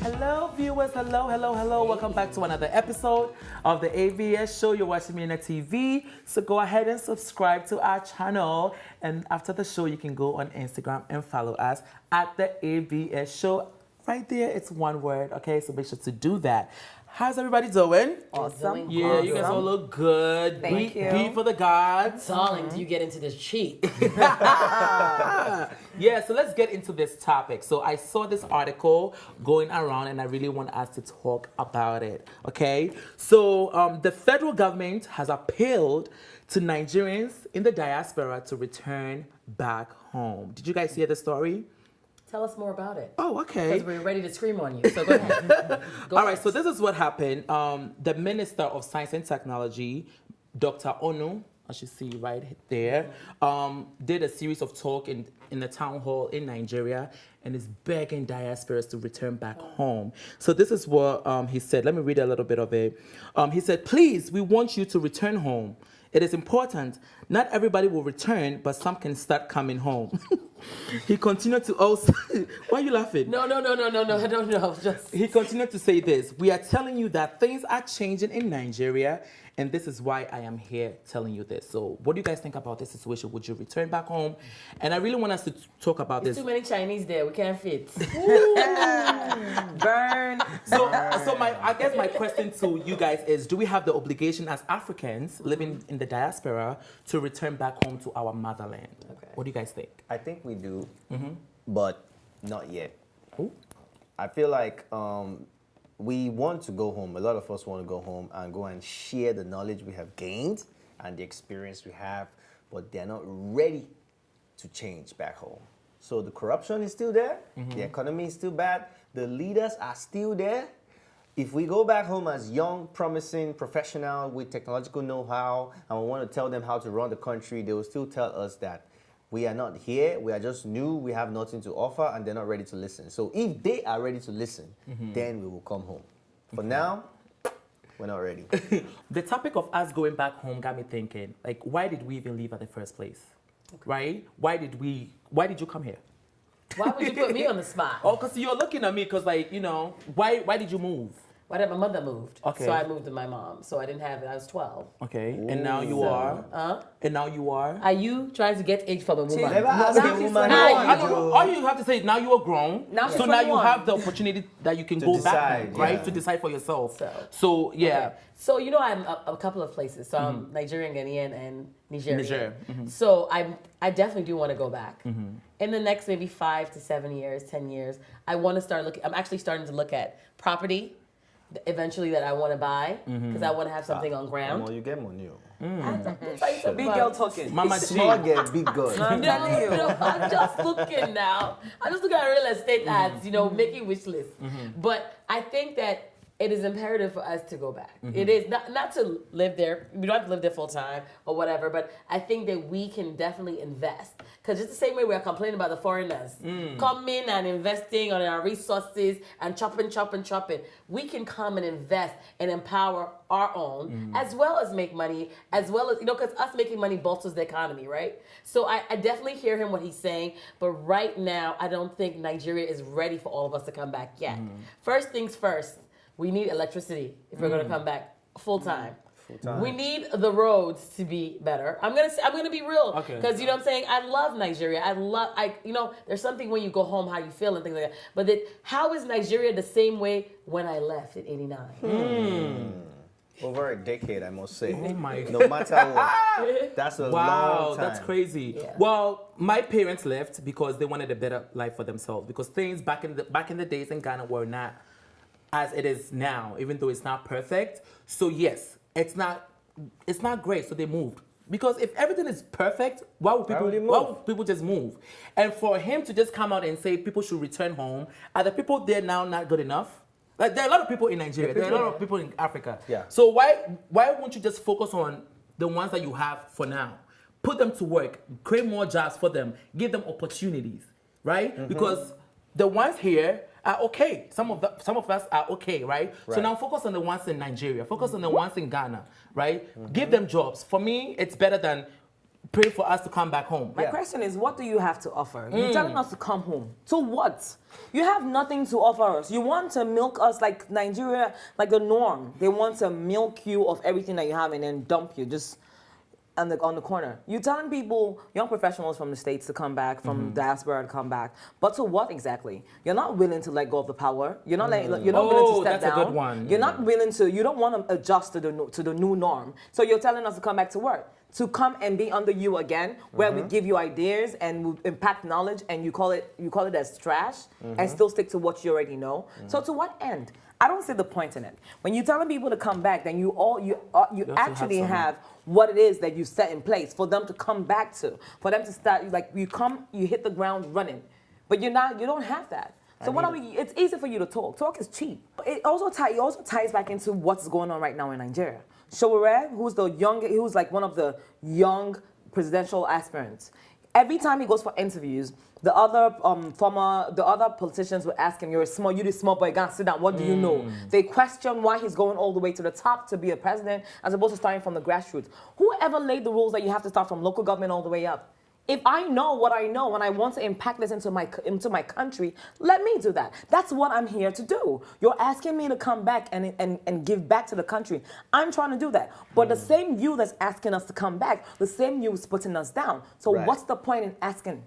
Hello, viewers. Hello. Welcome back to another episode of the AVS show. You're watching me on the TV. So go ahead and subscribe to our channel. And after the show, you can go on Instagram and follow us at the AVS show. Right there, it's one word, okay? So make sure to do that. How's everybody doing? Awesome. Yeah, awesome. you guys all look good. Thank you. Be for the gods. Darling, do you get into this cheat? Yeah, so let's get into this topic. So I saw this article going around and I really want us to talk about it, okay? So the federal government has appealed to Nigerians in the diaspora to return back home. Did you guys hear the story? Tell us more about it. Oh, okay. Because we're ready to scream on you. So go ahead. All right, so this is what happened. The Minister of Science and Technology, Dr. Onu, as you see right there, did a series of talk in the town hall in Nigeria and is begging diasporas to return back home. So this is what he said. Let me read a little bit of it. He said, "Please, we want you to return home. It is important. Not everybody will return, but some can start coming home." He continued to also... Why are you laughing? No, I don't know. Just... He continued to say this: "We are telling you that things are changing in Nigeria, and this is why I am here telling you this." So what do you guys think about this situation? Would you return back home? And I really want us to talk about There's this. too many Chinese there. We can't fit. Burn. So I guess my question to you guys is, do we have the obligation as Africans living in the diaspora to return back home to our motherland? Okay. What do you guys think? I think we do, but not yet. Ooh. I feel like we want to go home. A lot of us want to go home and go and share the knowledge we have gained and the experience we have, but they're not ready to change back home. So the corruption is still there. The economy is still bad. The leaders are still there. If we go back home as young, promising professional with technological know-how and we want to tell them how to run the country, they will still tell us that we are not here, we are just new, we have nothing to offer, and they're not ready to listen. So if they are ready to listen, then we will come home. For now, we're not ready. The topic of us going back home got me thinking, like, why did we even leave at the first place? Okay. Right? Why did you come here? Why would you put me on the spot? Oh, because you're looking at me because, like, you know, why did you move? Why did my mother moved? Okay. So I moved with my mom. So I didn't have it. I was 12. Okay. And now you are? And now you are? Are you trying to get age from a woman? Never ask a woman. All you have to say, now you are grown. Now so now you have the opportunity that you can go decide, back home, right? yeah. To decide for yourself. So yeah. Okay. So, you know, I'm a couple of places. So I'm Nigerian, Ghanaian, and Nigerian. Niger. So I definitely do want to go back. In the next maybe 5 to 7 years, 10 years, I want to start looking. I'm actually starting to look at property eventually that I want to buy because I want to have something on ground. Well, you get money. Big girl talking. Mama G. Small get big girl. No, I'm just looking now. I'm just looking at real estate ads, you know, making wish lists. But I think that it is imperative for us to go back. It is not to live there. We don't have to live there full time or whatever, but I think that we can definitely invest. Because it's the same way we're complaining about the foreigners coming and investing on our resources and chopping. We can come and invest and empower our own as well as make money, as well as, you know, because us making money bolsters the economy, right? So I definitely hear him what he's saying, but right now I don't think Nigeria is ready for all of us to come back yet. First things first. We need electricity if we're going to come back full time. We need the roads to be better. I'm gonna be real, because you know what I'm saying. I love Nigeria. You know, there's something when you go home how you feel and things like that. But how is Nigeria the same way when I left in '89? Over a decade, I must say. Oh my God. No matter what, that's a long time. That's crazy. Yeah. Well, my parents left because they wanted a better life for themselves. Because things back in the days in Ghana were not as it is now, even though it's not perfect. So yes, it's not great. So they moved. Because if everything is perfect, why would people just move? And for him to just come out and say people should return home, are the people there now not good enough? Like, there are a lot of people in Nigeria, there are a lot of people in Africa. Yeah. So why won't you just focus on the ones that you have for now? Put them to work, create more jobs for them, give them opportunities, right? Because the ones here are okay. Some of us are okay, right? So now focus on the ones in Nigeria. Focus on the ones in Ghana, right? Give them jobs. For me, it's better than pray for us to come back home. My question is, what do you have to offer? You're telling us to come home. To what? You have nothing to offer us. You want to milk us like Nigeria, like the norm. They want to milk you of everything that you have and then dump you just on the corner. You're telling people, young professionals from the States to come back, from diaspora to come back. But to what exactly? You're not willing to let go of the power. You're not you're not willing to step that's down. a good one. You're not willing to, you don't want to adjust to the new norm. So you're telling us to come back to work. To come and be under you again, where we give you ideas and we impact knowledge, and you call it as trash, and still stick to what you already know. So to what end? I don't see the point in it. When you're telling people to come back, then you actually have what it is that you set in place for them to come back to, for them to start. Like you hit the ground running, but you don't have that. So it's easy for you to talk. Talk is cheap. It also ties back into what's going on right now in Nigeria. Showore, who's like one of the young presidential aspirants. Every time he goes for interviews, the other politicians would ask him, "You're this small boy, gotta sit down. What do you know?" They question why he's going all the way to the top to be a president, as opposed to starting from the grassroots. Whoever laid the rules that you have to start from local government all the way up? If I know what I know and I want to impact this into my country, let me do that. That's what I'm here to do. You're asking me to come back and give back to the country. I'm trying to do that. But the same you that's asking us to come back, the same you is putting us down. So what's the point in asking?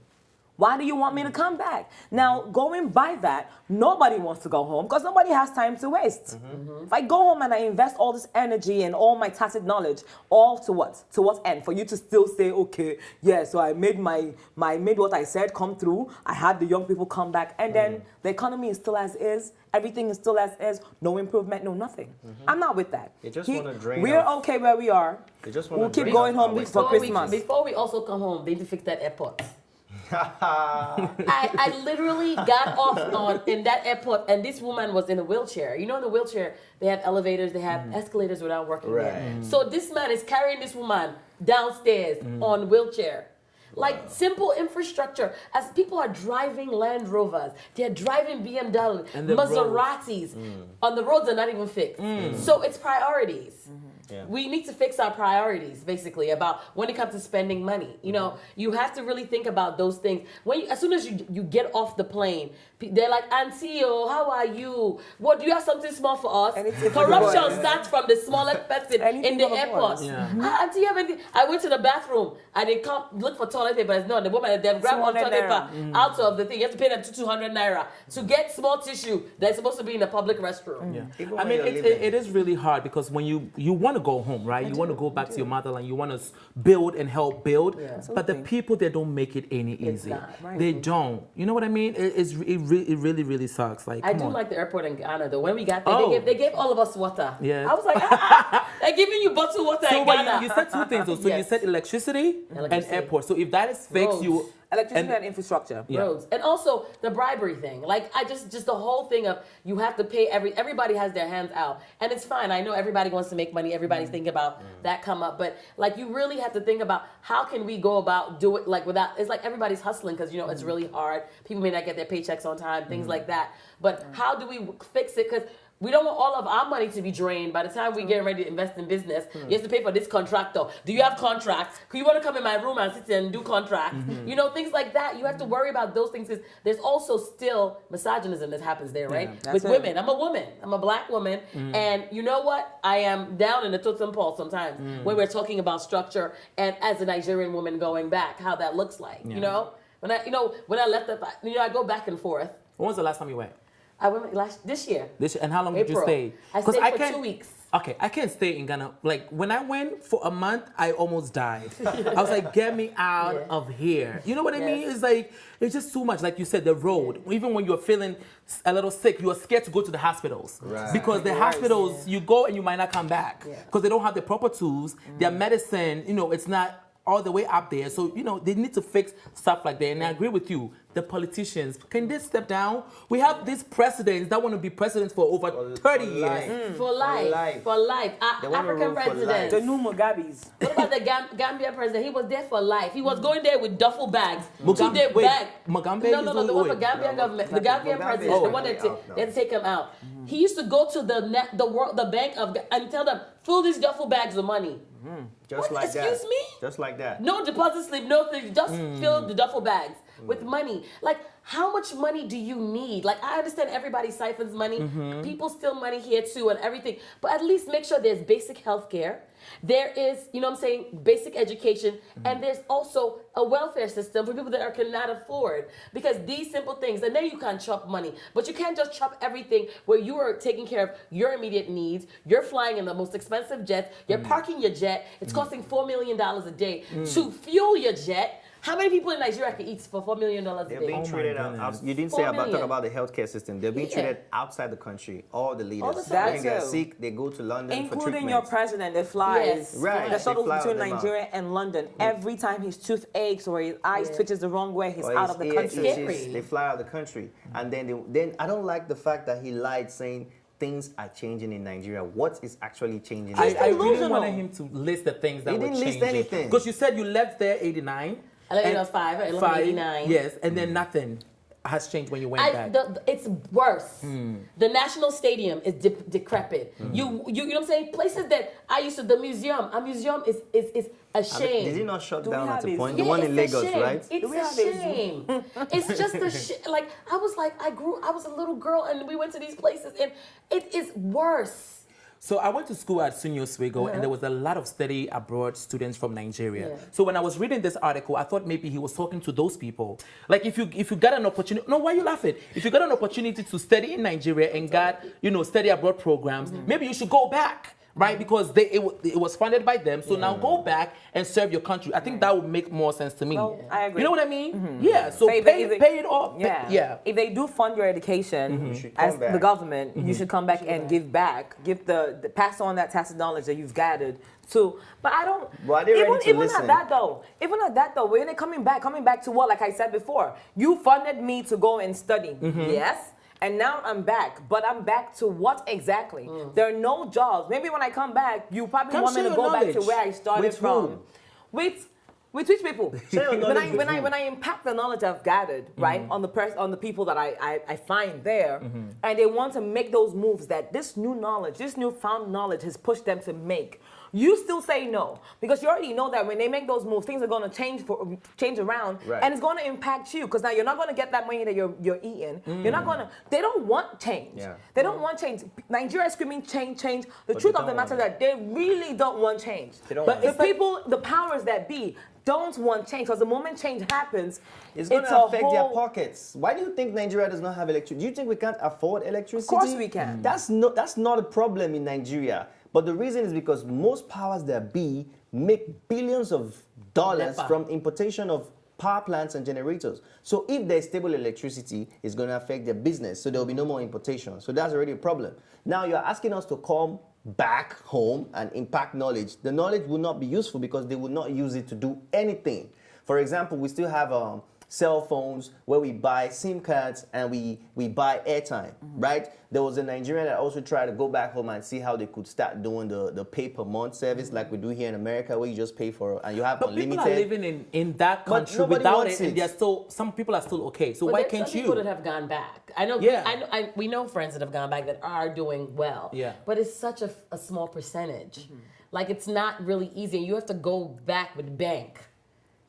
Why do you want me to come back? Now, going by that, nobody wants to go home because nobody has time to waste. If I go home and I invest all this energy and all my tacit knowledge, all to what? To what end? For you to still say, okay, yeah, so I made made what I said come through. I had the young people come back, and then the economy is still as is. Everything is still as is. No improvement, no nothing. I'm not with that. They just want to drain. We're okay where we are. They just we'll keep going home for Christmas. Before we also come home, they need to fix that airport. I literally got off in that airport, and this woman was in a wheelchair. You know, in the wheelchair, they have elevators, they have escalators without working there. So this man is carrying this woman downstairs on wheelchair. Like simple infrastructure. As people are driving Land Rovers, they're driving BMW, Maseratis. On the roads are not even fixed. So it's priorities. Yeah. We need to fix our priorities, basically, about when it comes to spending money. You know, you have to really think about those things. As soon as you get off the plane, they're like, "Auntie, how are you? What, do you have something small for us?" Corruption starts from the smallest person in the airport. Auntie, you have anything? I went to the bathroom and they come look for toilet paper. It's not the woman. They've grabbed one toilet paper out of the thing. You have to pay them 200 naira to get small tissue that's supposed to be in a public restroom. I mean, it is really hard because when you want to go home, right? You want to go back to your motherland. You want to build and help build. But the people, they don't make it any easy. They don't. You know what I mean? It really, really sucks. Like, I do like the airport in Ghana though. When we got there, they gave all of us water. Yeah. I was like, they're giving you bottled water in Ghana. You said two things though. So you said electricity and airport. So if that is fixed, you electricity and infrastructure, roads, and also the bribery thing. Like I just the whole thing of you have to pay everybody has their hands out, and it's fine. I know everybody wants to make money. Everybody's thinking about that come up, but like you really have to think about how can we go about do it like without. It's like everybody's hustling because you know it's really hard. People may not get their paychecks on time, things like that. But how do we fix it? Because we don't want all of our money to be drained. By the time we get ready to invest in business, you have to pay for this contractor. Do you have contracts? Do you want to come in my room and sit and do contracts? You know, things like that. You have to worry about those things because there's also still misogynism that happens there, right? With women. I'm a woman. I'm a black woman. And you know what? I am down in the totem pole sometimes when we're talking about structure and as a Nigerian woman going back, how that looks like, you know? When I left I go back and forth. When was the last time you went? I went this year. And how long did you stay? I stayed for 2 weeks. Okay, I can't stay in Ghana. Like, when I went for a month, I almost died. I was like, get me out of here. You know what I mean? It's like, it's just too much. Like you said, the road. Even when you're feeling a little sick, you are scared to go to the hospitals. Right. Because the hospitals, you go and you might not come back. Because they don't have the proper tools. Their medicine, it's not all the way up there. So, they need to fix stuff like that. And I agree with you. The politicians, can they step down? We have these presidents that want to be presidents for over 30 years. For life. African president. The new Mugabes. What about the Gambia president? He was there for life. He was going there with duffel bags. Mugambe? No, the one for Gambia government. The Gambian president, the one that they had to take him out. He used to go to the bank and tell them, fill these duffel bags with money. Just What? like that. Excuse me? Just like that. No deposit slip, no thing. Just fill the duffel bags with money. Like, how much money do you need? Like, I understand everybody siphons money. People steal money here too and everything. But at least make sure there's basic health care. There is, you know what I'm saying, basic education. And there's also a welfare system for people that cannot afford. Because these simple things, and then you can chop money. But you can't just chop everything where you are taking care of your immediate needs. You're flying in the most expensive jets. You're parking your jet. It's costing $4 million a day to fuel your jet. How many people in Nigeria can eat for $4 million a They're day? being treated out. You didn't say 4 about talk million. about the healthcare system. They're being treated outside the country. All the leaders. the time. When they're That's sick, they go to London for Including treatment. your president that flies Yes. Right. the They shuttles fly between them out. Nigeria and London. Every time his tooth aches or his eyes twitches the wrong way, he's Or out his of the ear country. Scary. itches, they fly out of the country. And then I don't like the fact that he lied saying things are changing in Nigeria. What is actually changing? I really delusional. wanted him to list the things that He were didn't list changing. anything. Because you said you left there 89. I left when I was 5. I left in 89. Yes, and then nothing has changed when you went back. It's worse. The National Stadium is decrepit. You know what I'm saying? Places that I used to, a museum is a shame. Did he not shut Do we down have at a his- point? Yeah, The one in it's a Lagos, shame. right? It's we have a his- shame. It's just a shit. Like, I was a little girl and we went to these places and it is worse. So I went to school at Sunyo Swego, and there was a lot of study abroad students from Nigeria. Yeah. So when I was reading this article, I thought maybe he was talking to those people. Like if you got an opportunity, no, why are you laughing? If you got an opportunity to study in Nigeria and got study abroad programs, maybe you should go back. Right, because it was funded by them. So now go back and serve your country. I think that would make more sense to me. Well, I agree. You know what I mean? Yeah. So if pay they- it off. Yeah. Yeah. If they do fund your education should come as back. the government, you should come back and give back. Give the pass on that tacit knowledge that you've gathered to. But I don't. Well, are they ready to even listen? at that though, when they're coming back to what? Like I said before, you funded me to go and study. Yes. And now I'm back, but I'm back to what exactly? There are no jobs. Maybe when I come back, you probably Come want me share to your go back to knowledge. where I started With from. whom? With which people? Share your knowledge with whom? When I impact the knowledge I've gathered, right, on the people that I find there, and they want to make those moves that this new knowledge, this newfound knowledge has pushed them to make. You still say no because you already know that when they make those moves, things are going to change around, Right. and it's going to impact you because now you're not going to get that money that you're eating. You're not going to. They don't want change. Yeah. They don't want change. Nigeria is screaming change. The But truth they of the don't matter is want that they really don't want change. They don't But want the people, the powers that be, don't want change because the moment change happens, It's going a to affect their whole- pockets. Why do you think Nigeria does not have electricity? Do you think we can't afford electricity? Of course we can. That's not a problem in Nigeria. But the reason is because most powers that be make billions of dollars NEPA. from importation of power plants and generators. So if there's stable electricity, it's going to affect their business. So there will be no more importation. So that's already a problem. Now you're asking us to come back home and impact knowledge. The knowledge will not be useful because they will not use it to do anything. For example, we still have cell phones where we buy SIM cards and we buy airtime, right? There was a Nigerian that also tried to go back home and see how they could start doing the pay per month service like we do here in America where you just pay for and you have But unlimited. people are living in that But country nobody without wants it, and it. they're still. Some people are still okay. So But why there's can't some people you? that have gone back. I know. Yeah. We know friends that have gone back that are doing well. Yeah. But it's such a small percentage. Like it's not really easy. You have to go back with bank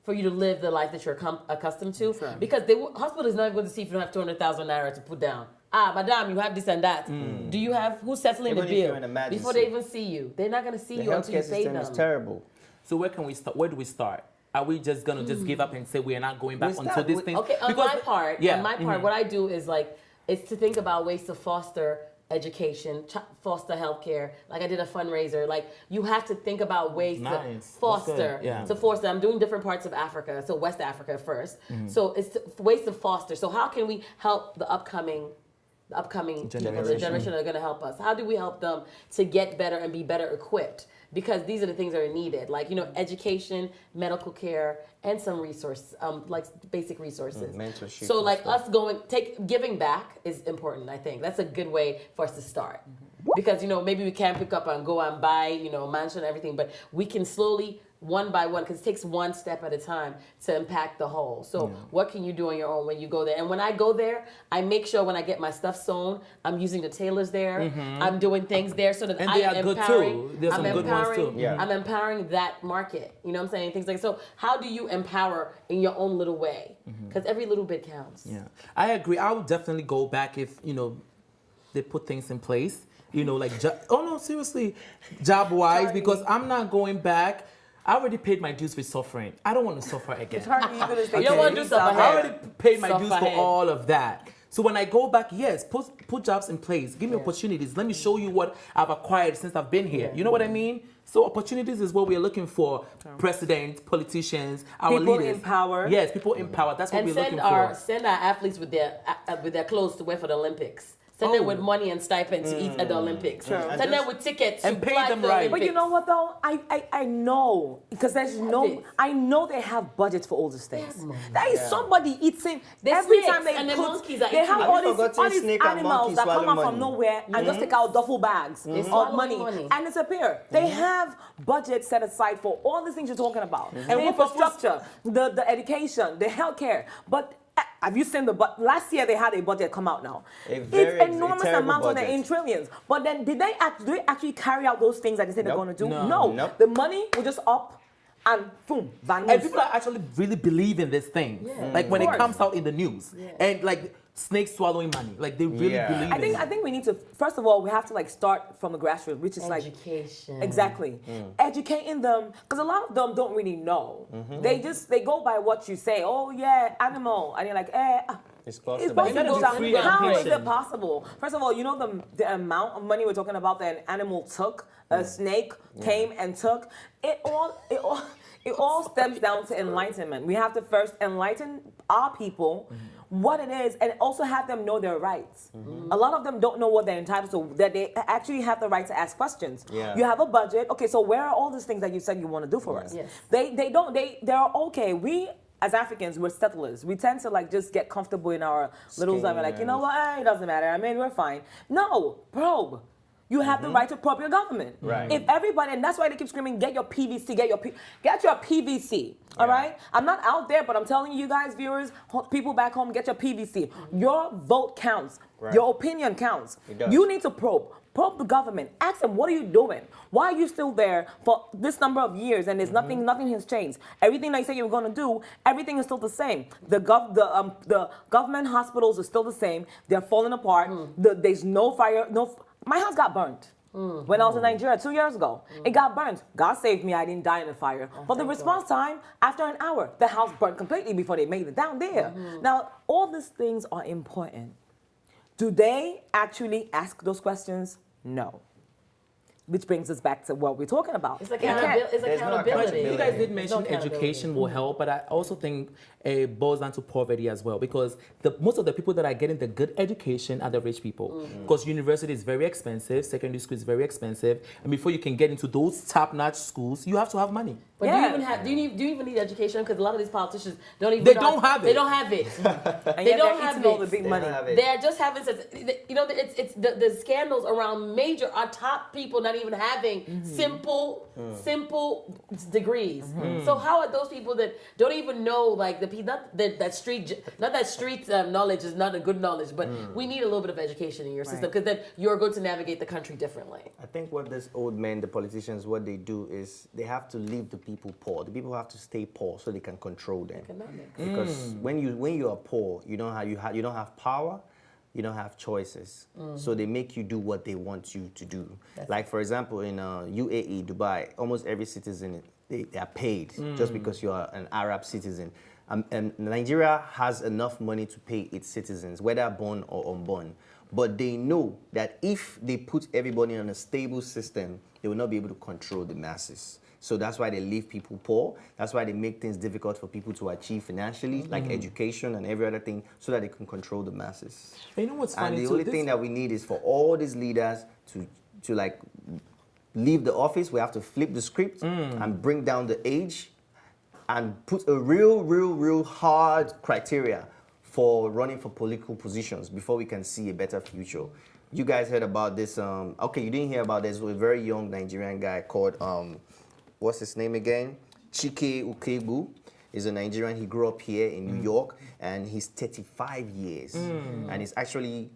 for you to live the life that you're accustomed to. Sure. Because the hospital is not going to see if you don't have 200,000 naira to put down. Ah, madam, you have this and that. Do you have who's settling Even the if bill you're in emergency. before they even see you? They're not going to see The you until you healthcare pay system them. is terrible. So where can we start? Where do we start? Are we just gonna just give up and say we are not going back We until start this with- thing? Okay, on Because- my part, yeah, what I do is to think about ways to foster education, foster healthcare. Like I did a fundraiser. Like you have to think about ways Nice. to That's foster, good. Yeah. to foster. I'm doing different parts of Africa, so West Africa 1st. So it's ways to foster. So how can we help the upcoming people, the generation that are going to help us? How do we help them to get better and be better equipped? Because these are the things that are needed, like education, medical care, and some resources, like basic resources. Mentorship So and like stuff. us giving back is important. I think that's a good way for us to start. Because maybe we can't pick up and go and buy mansion and everything, but we can slowly one by one, because it takes one step at a time to impact the whole. So what can you do on your own when you go there? And when I go there, I make sure when I get my stuff sewn, I'm using the tailors there. I'm doing things there so that And I they am are good empowering. too. There's some good ones too. Yeah. I'm empowering that market. You know what I'm saying? Things like so. How do you empower in your own little way? Because every little bit counts. Yeah, I agree. I would definitely go back if they put things in place. Oh no, seriously, job wise, because I'm not going back. I already paid my dues with suffering. I don't want to suffer again. You don't want to do stuff I already paid my Suffer dues for ahead. all of that. So when I go back, yes, put jobs in place. Give me opportunities. Let me show you what I've acquired since I've been here. You know what I mean? So opportunities is what we're looking for. Presidents, politicians, our People leaders. in power. Yes, people in power. That's what And we're looking send for. our athletes with their clothes to wear for the Olympics. Send them with money and stipend to eat at the Olympics. Send them with tickets And to pay fly them to the right. Olympics. But you know what though? I know because I know they have budgets for all these things. There is somebody eating There's every snakes time they and the put. monkeys are They have eating. all Have you these forgotten snake and animals monkey that come swallow out from money? nowhere and just take out duffel bags swallow of money money. and disappear. They have budgets set aside for all these things you're talking about. And The what purpose- infrastructure, the education, the healthcare, but. Have you seen last year they had a budget come out now? It's enormous terrible amounts budget. in trillions. But then did they actually carry out those things that they said they're Nope. going to do? No. Nope. The money will just up and boom, vanish. And people are actually really believe in this thing. Like when Of it course. comes out in the news. And like snakes swallowing money. Like they really Yeah. believe in it. I think we need to first of all we have to start from the grassroots, which is Education. exactly educating them because a lot of them don't really know. They go by what you say. Oh yeah, animal, and you're like It's It's possible. But you gotta possible. be free and How is patient. it possible? First of all, you know the amount of money we're talking about that an animal took, a snake came and took. It all stems down to enlightenment. We have to first enlighten our people what it is and also have them know their rights. A lot of them don't know what they're entitled to, that they actually have the right to ask questions. Yeah. You have a budget. Okay, so where are all these things that you said you want to do for us? Yes. They're okay. We as Africans, we're settlers. We tend to just get comfortable in our little zone. We're like, you know what? It doesn't matter. I mean, we're fine. No, probe. You have the right to probe your government. Right. If everybody, and that's why they keep screaming, get your PVC, get your PVC. All right. I'm not out there, but I'm telling you guys, viewers, people back home, get your PVC. Your vote counts. Right. Your opinion counts. It does. You need to probe the government. Ask them, what are you doing? Why are you still there for this number of years and there's nothing has changed? Everything that you say you were going to do, everything is still the same. The government hospitals are still the same. They're falling apart. There's no fire. My house got burnt. When I was in Nigeria 2 years ago, it got burnt. God saved me, I didn't die in a fire. But the response time, after an hour, the house burnt completely before they made it down there. Now, all these things are important. Do they actually ask those questions? No. Which brings us back to what we're talking about. It's There's no accountability. You guys did There's mention no accountability. education will help, but I also think it boils down to poverty as well, because most of the people that are getting the good education are the rich people. Because university is very expensive, secondary school is very expensive, and before you can get into those top-notch schools, you have to have money. But Yeah. do you even need education? Because a lot of these politicians don't even. They don't have it. They don't have it. And They yet don't they're have eating all the it. big They money. don't have it. They're just having such, it's the scandals around our top people not even having simple degrees. So how are those people that don't even know that street knowledge is not a good knowledge, but we need a little bit of education in your system because then you're going to navigate the country differently. I think what this old men, the politicians, what they do is they have to leave the people poor. The people have to stay poor so they can control them. Economics. Because when you are poor, you don't have power, you don't have choices. So they make you do what they want you to do. Like for example, in UAE, Dubai, almost every citizen they are paid just because you are an Arab citizen. And Nigeria has enough money to pay its citizens, whether born or unborn. But they know that if they put everybody on a stable system, they will not be able to control the masses. So that's why they leave people poor. That's why they make things difficult for people to achieve financially, like education and every other thing, so that they can control the masses. And you know what's funny And the too? only thing that we need is for all these leaders to like leave the office. We have to flip the script and bring down the age and put a real hard criteria for running for political positions before we can see a better future. You guys heard about this, okay, you didn't hear about this, a very young Nigerian guy called, what's his name again? Chike Ukegbu. He's a Nigerian. He grew up here in New York, and he's 35 years. And he's actually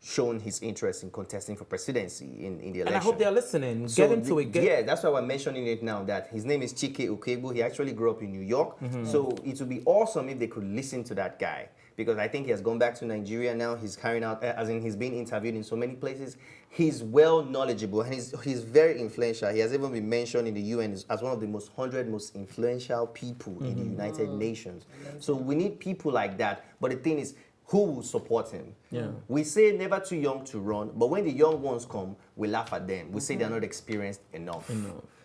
shown his interest in contesting for presidency in the election. And I hope they're listening. So Get into it. yeah, that's why we're mentioning it now, that his name is Chike Ukegbu. He actually grew up in New York. So it would be awesome if they could listen to that guy, because I think he has gone back to Nigeria now. He's carrying out, as in he's been interviewed in so many places. He's well knowledgeable, and he's very influential. He has even been mentioned in the UN as one of the 100 most influential people in the United Nations. So we need people like that. But the thing is, who will support him? Yeah. We say never too young to run, but when the young ones come, we laugh at them. We say they're not experienced enough.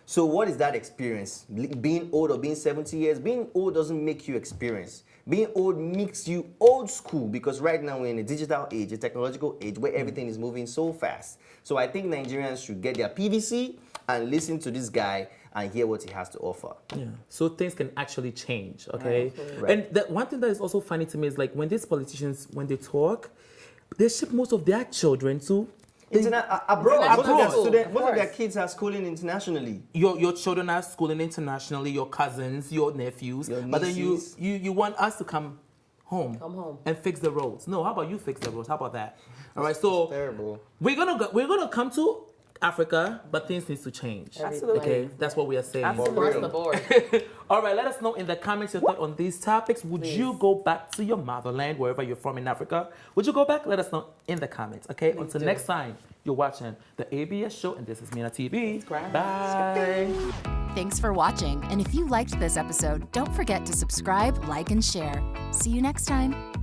So what is that experience? Being old or being 70 years? Being old doesn't make you experienced. Being old makes you old school, because right now we're in a digital age, a technological age where everything is moving so fast. So I think Nigerians should get their PVC and listen to this guy and hear what he has to offer. Yeah. So things can actually change, okay? Right. And the one thing that is also funny to me is like when these politicians, when they talk, they ship most of their children to abroad. Abroad. Most of their kids are schooling internationally. your children are schooling internationally, your cousins, your nephews, Your but then nieces. you want us to come home and fix the roads. No, how about you fix the roads? How about that? All right, so Terrible. we're gonna come to Africa, but things need to change. Absolutely. Okay, that's what we are saying. Across the board. All right, let us know in the comments your thought on these topics. Would you go back to your motherland, wherever you're from in Africa? Would you go back? Let us know in the comments, okay? Until next time, you're watching the ABS show, and this is Mina TV. Bye. Thanks for watching, and if you liked this episode, don't forget to subscribe, like, and share. See you next time.